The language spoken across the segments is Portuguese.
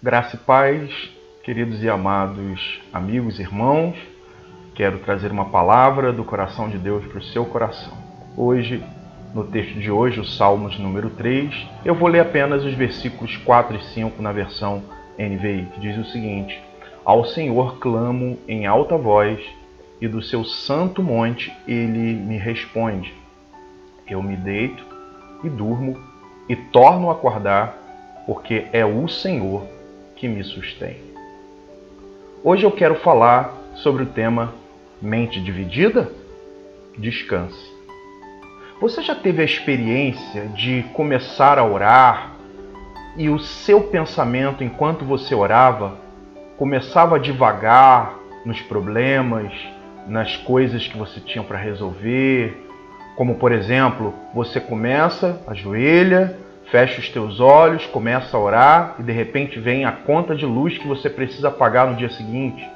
Graça e paz, queridos e amados amigos e irmãos, quero trazer uma palavra do coração de Deus para o seu coração. Hoje, no texto de hoje, o Salmo de número 3, eu vou ler apenas os versículos 4 e 5 na versão NVI, que diz o seguinte: Ao Senhor clamo em alta voz, e do seu santo monte ele me responde. Eu me deito e durmo e torno a acordar, porque é o Senhor que me sustém. Hoje eu quero falar sobre o tema mente dividida? Descanse. Você já teve a experiência de começar a orar e o seu pensamento enquanto você orava começava a divagar nos problemas, nas coisas que você tinha para resolver? Como, por exemplo, você começa, ajoelha, fecha os teus olhos, começa a orar e de repente vem a conta de luz que você precisa pagar no dia seguinte,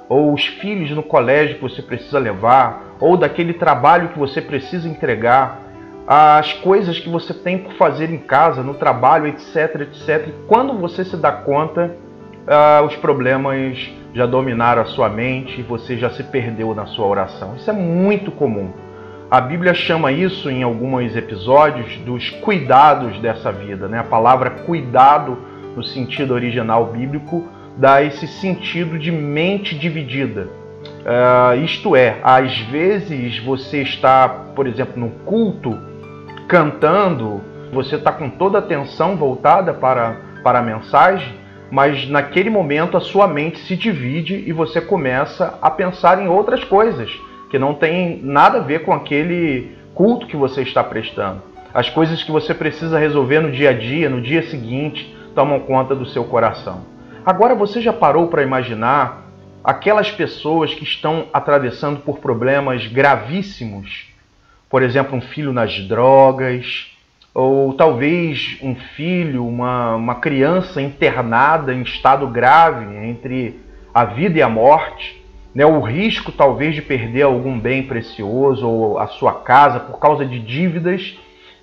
ou os filhos no colégio que você precisa levar, ou daquele trabalho que você precisa entregar, as coisas que você tem por fazer em casa, no trabalho, etc, etc. E quando você se dá conta, os problemas já dominaram a sua mente e você já se perdeu na sua oração. Isso é muito comum. A Bíblia chama isso, em alguns episódios, dos cuidados dessa vida, né? A palavra cuidado, no sentido original bíblico, dá esse sentido de mente dividida. Isto é, às vezes você está, por exemplo, no culto, cantando, você está com toda a atenção voltada para a mensagem, mas naquele momento a sua mente se divide e você começa a pensar em outras coisas que não tem nada a ver com aquele culto que você está prestando. As coisas que você precisa resolver no dia a dia, no dia seguinte, tomam conta do seu coração. Agora, você já parou para imaginar aquelas pessoas que estão atravessando por problemas gravíssimos? Por exemplo, um filho nas drogas, ou talvez um filho, uma criança internada em estado grave entre a vida e a morte. O risco talvez de perder algum bem precioso ou a sua casa por causa de dívidas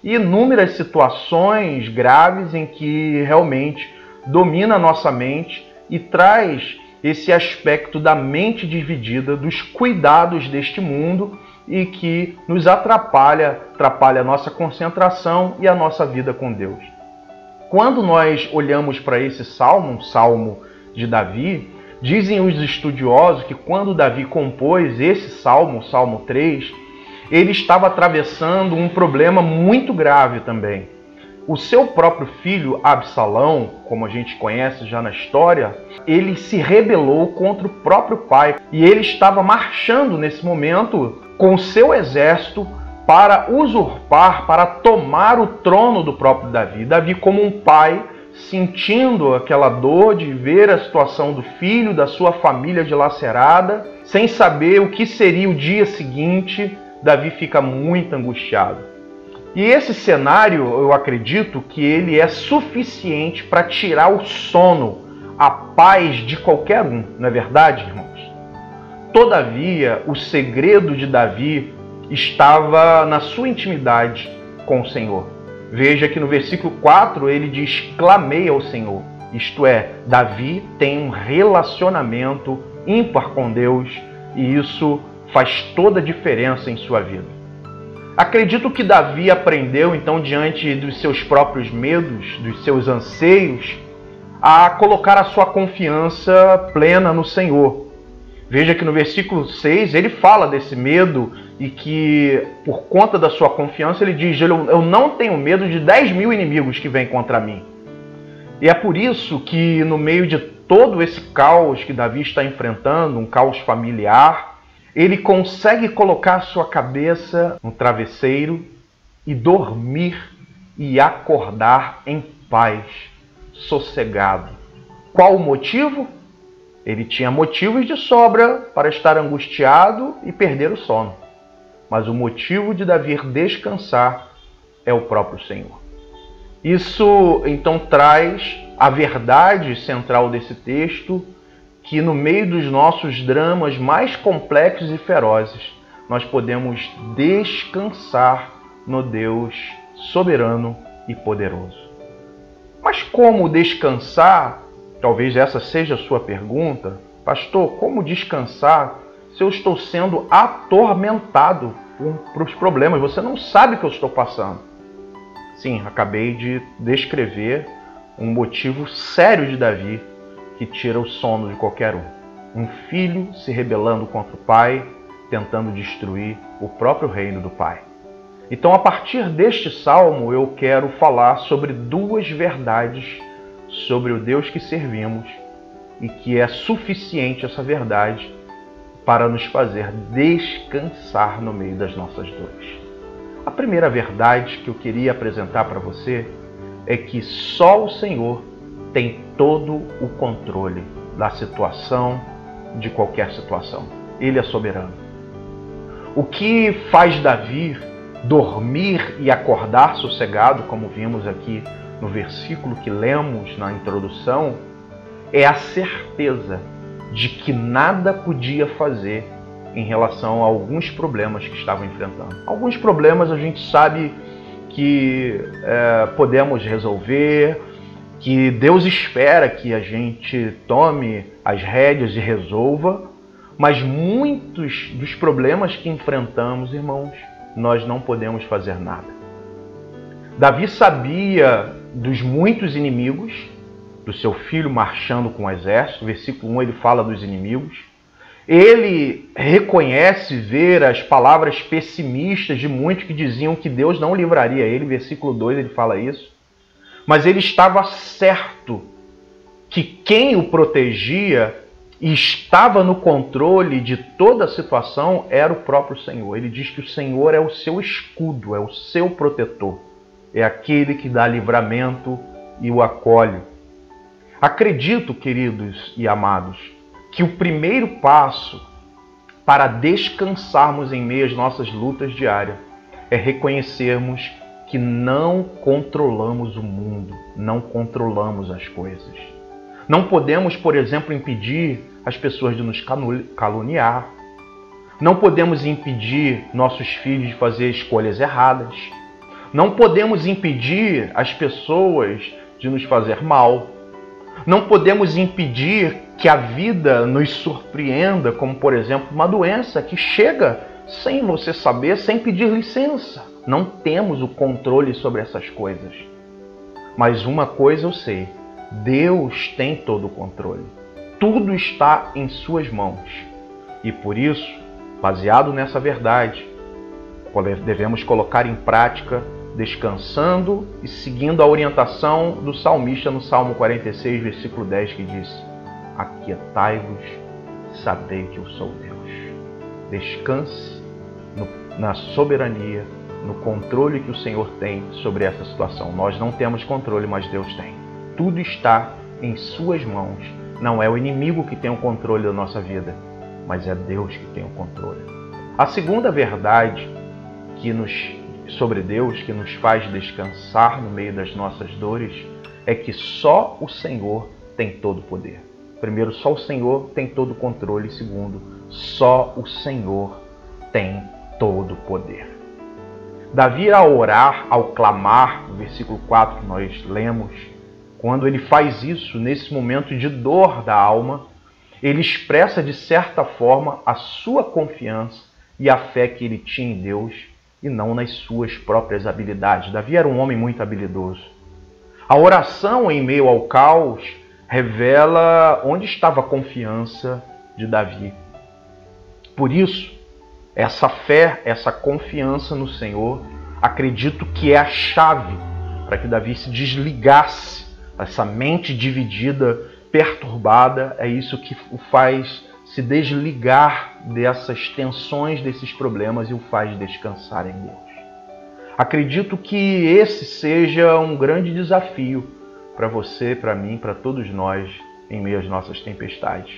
e inúmeras situações graves em que realmente domina a nossa mente e traz esse aspecto da mente dividida, dos cuidados deste mundo e que nos atrapalha a nossa concentração e a nossa vida com Deus. Quando nós olhamos para esse salmo, um salmo de Davi, dizem os estudiosos que quando Davi compôs esse salmo, o Salmo 3, ele estava atravessando um problema muito grave também. O seu próprio filho, Absalão, como a gente conhece já na história, ele se rebelou contra o próprio pai. E ele estava marchando nesse momento com o seu exército para usurpar, para tomar o trono do próprio Davi. Davi, como um pai, sentindo aquela dor de ver a situação do filho, da sua família dilacerada, sem saber o que seria o dia seguinte, Davi fica muito angustiado. E esse cenário, eu acredito que ele é suficiente para tirar o sono, a paz de qualquer um, não é verdade, irmãos? Todavia, o segredo de Davi estava na sua intimidade com o Senhor. Veja que no versículo 4 ele diz: clamei ao Senhor. Isto é, Davi tem um relacionamento ímpar com Deus e isso faz toda a diferença em sua vida. Acredito que Davi aprendeu, então, diante dos seus próprios medos, dos seus anseios, a colocar a sua confiança plena no Senhor. Veja que no versículo 6 ele fala desse medo e que, por conta da sua confiança, ele diz: eu não tenho medo de 10.000 inimigos que vêm contra mim. E é por isso que, no meio de todo esse caos que Davi está enfrentando, um caos familiar, ele consegue colocar a sua cabeça no travesseiro e dormir e acordar em paz, sossegado. Qual o motivo? Ele tinha motivos de sobra para estar angustiado e perder o sono. Mas o motivo de Davi descansar é o próprio Senhor. Isso, então, traz a verdade central desse texto, que no meio dos nossos dramas mais complexos e ferozes, nós podemos descansar no Deus soberano e poderoso. Mas como descansar Talvez essa seja a sua pergunta. Pastor, como descansar se eu estou sendo atormentado por os problemas? Você não sabe o que eu estou passando. Sim, acabei de descrever um motivo sério de Davi que tira o sono de qualquer um. Um filho se rebelando contra o pai, tentando destruir o próprio reino do pai. Então, a partir deste salmo, eu quero falar sobre duas verdades sobre o Deus que servimos e que é suficiente essa verdade para nos fazer descansar no meio das nossas dores. A primeira verdade que eu queria apresentar para você é que só o Senhor tem todo o controle da situação, de qualquer situação. Ele é soberano. O que faz Davi dormir e acordar sossegado, como vimos aqui no versículo que lemos na introdução, é a certeza de que nada podia fazer em relação a alguns problemas que estavam enfrentando. Alguns problemas a gente sabe que podemos resolver, que Deus espera que a gente tome as rédeas e resolva, mas muitos dos problemas que enfrentamos, irmãos, nós não podemos fazer nada. Davi sabia dos muitos inimigos, do seu filho marchando com o exército. Versículo 1 ele fala dos inimigos. Ele reconhece ver as palavras pessimistas de muitos que diziam que Deus não livraria ele. Versículo 2 ele fala isso. Mas ele estava certo que quem o protegia e estava no controle de toda a situação era o próprio Senhor. Ele diz que o Senhor é o seu escudo, é o seu protetor. É aquele que dá livramento e o acolhe. Acredito, queridos e amados, que o primeiro passo para descansarmos em meio às nossas lutas diárias é reconhecermos que não controlamos o mundo, não controlamos as coisas. Não podemos, por exemplo, impedir as pessoas de nos caluniar. Não podemos impedir nossos filhos de fazer escolhas erradas. Não podemos impedir as pessoas de nos fazer mal. Não podemos impedir que a vida nos surpreenda, como, por exemplo, uma doença que chega sem você saber, sem pedir licença. Não temos o controle sobre essas coisas. Mas uma coisa eu sei, Deus tem todo o controle. Tudo está em suas mãos. E por isso, baseado nessa verdade, devemos colocar em prática, descansando e seguindo a orientação do salmista no Salmo 46, versículo 10, que diz: aquietai-vos, sabei que eu sou Deus. Descanse na soberania, no controle que o Senhor tem sobre essa situação. Nós não temos controle, mas Deus tem. Tudo está em suas mãos. Não é o inimigo que tem o controle da nossa vida, mas é Deus que tem o controle. A segunda verdade sobre Deus, que nos faz descansar no meio das nossas dores, é que só o Senhor tem todo o poder. Primeiro, só o Senhor tem todo o controle. Segundo, só o Senhor tem todo o poder. Davi, ao orar, ao clamar, no versículo 4 que nós lemos, quando ele faz isso, nesse momento de dor da alma, ele expressa de certa forma a sua confiança e a fé que ele tinha em Deus e não nas suas próprias habilidades. Davi era um homem muito habilidoso. A oração em meio ao caos revela onde estava a confiança de Davi. Por isso, essa fé, essa confiança no Senhor, acredito que é a chave para que Davi se desligasse. Essa mente dividida, perturbada, é isso que o faz se desligar dessas tensões, desses problemas e o faz descansar em Deus. Acredito que esse seja um grande desafio para você, para mim, para todos nós em meio às nossas tempestades.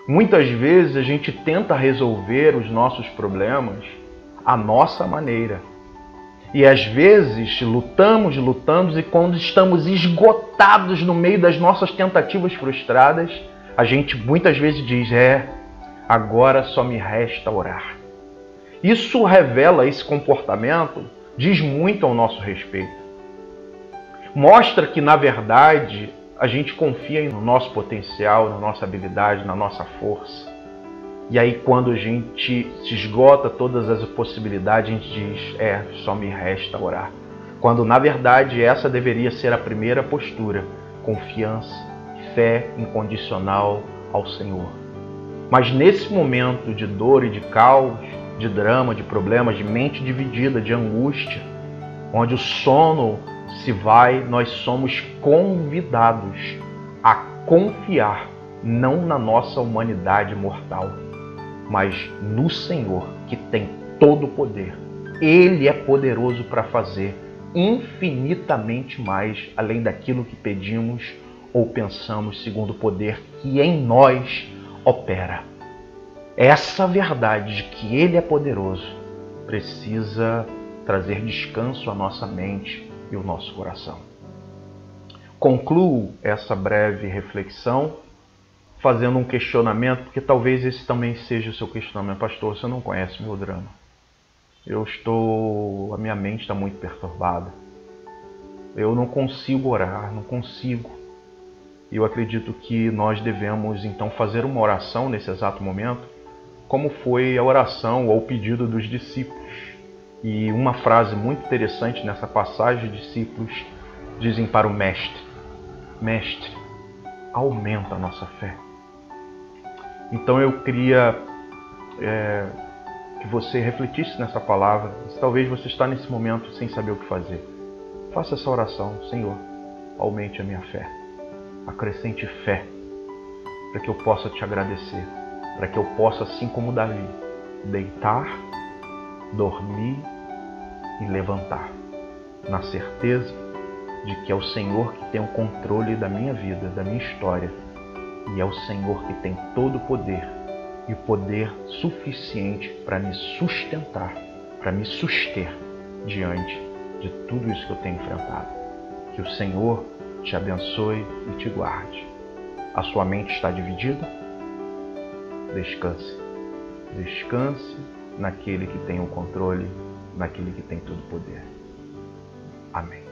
Muitas vezes a gente tenta resolver os nossos problemas à nossa maneira. E às vezes lutamos e quando estamos esgotados no meio das nossas tentativas frustradas, a gente muitas vezes diz, agora só me resta orar. Isso revela, esse comportamento diz muito ao nosso respeito. Mostra que, na verdade, a gente confia no nosso potencial, na nossa habilidade, na nossa força. E aí quando a gente se esgota todas as possibilidades, a gente diz, só me resta orar. Quando na verdade essa deveria ser a primeira postura, confiança, fé incondicional ao Senhor. Mas nesse momento de dor e de caos, de drama, de problemas, de mente dividida, de angústia, onde o sono se vai, nós somos convidados a confiar não na nossa humanidade mortal, mas no Senhor, que tem todo o poder. Ele é poderoso para fazer infinitamente mais além daquilo que pedimos ou pensamos, segundo o poder que em nós opera. Essa verdade de que Ele é poderoso precisa trazer descanso à nossa mente e ao nosso coração. Concluo essa breve reflexão fazendo um questionamento, porque talvez esse também seja o seu questionamento. Pastor, você não conhece meu drama. A minha mente está muito perturbada. Eu não consigo orar, não consigo. E eu acredito que nós devemos então fazer uma oração nesse exato momento, como foi a oração ou o pedido dos discípulos. E uma frase muito interessante nessa passagem, os discípulos dizem para o Mestre: Mestre, aumenta a nossa fé. Então eu queria que você refletisse nessa palavra. Se talvez você está nesse momento sem saber o que fazer, faça essa oração: Senhor, aumente a minha fé, acrescente fé, para que eu possa te agradecer, para que eu possa, assim como Davi, deitar, dormir e levantar, na certeza de que é o Senhor que tem o controle da minha vida, da minha história, e é o Senhor que tem todo o poder e o poder suficiente para me sustentar, para me suster diante de tudo isso que eu tenho enfrentado. Que o Senhor te abençoe e te guarde. A sua mente está dividida? Descanse. Descanse naquele que tem o controle, naquele que tem todo o poder. Amém.